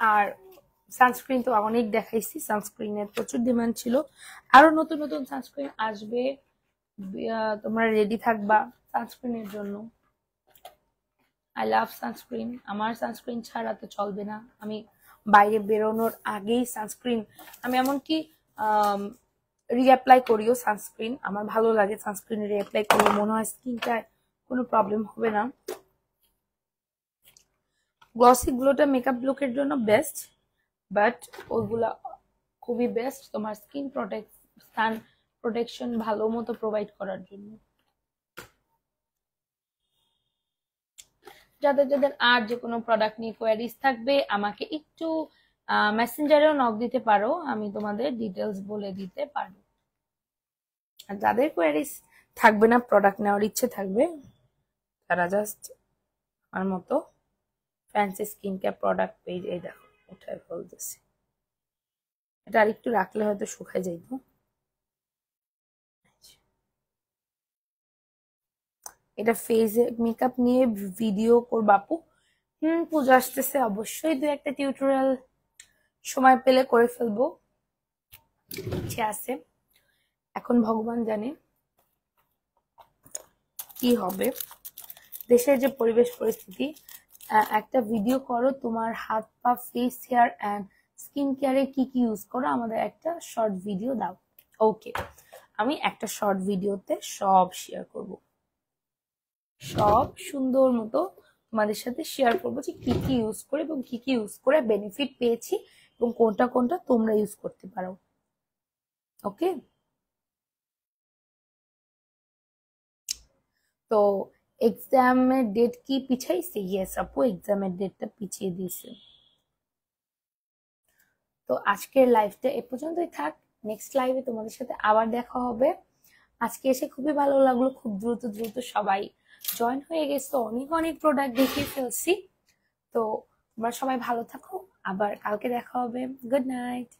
আর সানস্ক্রিন তো অনেক দেখাইছি, সানস্ক্রিনের প্রচুর ডিমান্ড ছিল। আরো নতুন নতুন সানস্ক্রিন আসবে, তোমরা রেডি থাকবা সানস্ক্রিনের জন্য। I love sunscreen. আমার সানস্ক্রিন ছাড়া তো চলবে না। আমি বাইরে বেরোনোর আগেই সানস্ক্রিন, আমি এমনকি রিঅ্যাপ্লাই করিও সানস্ক্রিন। আমার ভালো লাগে সানস্ক্রিন রিঅ্যাপ্লাই করলে, মনে হয় স্কিনটায় কোনো প্রবলেম হবে না। গ্লসি গ্লোটা মেকআপ লুকের জন্য বেস্ট, বাট ওইগুলা খুবই বেস্ট তোমার স্কিন সান প্রোটেকশন ভালো মতো প্রোভাইড করার জন্য। যাদের যাদের আর যে কোনো প্রোডাক্ট নিয়ে কোয়ারিজ থাকবে আমাকে একটু মেসেঞ্জারেও নক দিতে পারো, আমি তোমাদের ডিটেলস বলে দিতে পারবো। আর যাদের কোয়ারিজ থাকবে না, প্রোডাক্ট নেওয়ার ইচ্ছে থাকবে, তারা জাস্ট আমার মতো fancy skin care product page, এই দেখো উঠায় ফেলতেছে। এটা আর একটু রাখলে হয়তো শুকায় যাইত। এটা ফেসে মেকআপ নিয়ে ভিডিও করবা আপু? পুজো আসতেছে, অবশ্যই দু একটা টিউটোরিয়াল সময় পেলে করে ফেলবো, ইচ্ছে আছে। এখন ভগবান জানে কি হবে। দেশের যে পরিবেশ পরিস্থিতি, একটা ভিডিও করো তোমার হাত পা ফেস হেয়ার অ্যান্ড স্কিন কেয়ারে কি কি ইউজ করো, আমাদের একটা শর্ট ভিডিও দাও। ওকে, আমি একটা শর্ট ভিডিওতে সব শেয়ার করব, সব সুন্দর মতো তোমাদের সাথে শেয়ার করবো যে কি কি ইউজ করে এবং কি কি ইউজ করে বেনিফিট পেয়েছি এবং কোনটা কোনটা তোমরা ইউজ করতে পারো। ওকে, তো এক্সামের ডেট কি পিছাইছে? ইয়েস আপু, এক্সামের ডেটটা পিছিয়ে দিয়েছে। তো আজকের লাইভটা এ পর্যন্তই থাক, নেক্সট লাইভে তোমাদের সাথে আবার দেখা হবে। আজকে এসে খুবই ভালো লাগলো, খুব দ্রুত দ্রুত সবাই জয়েন হয়ে গেছে, অনেক অনেক প্রোডাক্ট দেখিয়ে ফেলছি। তো তোমরা সবাই ভালো থাকো, আবার কালকে দেখা হবে। Good night.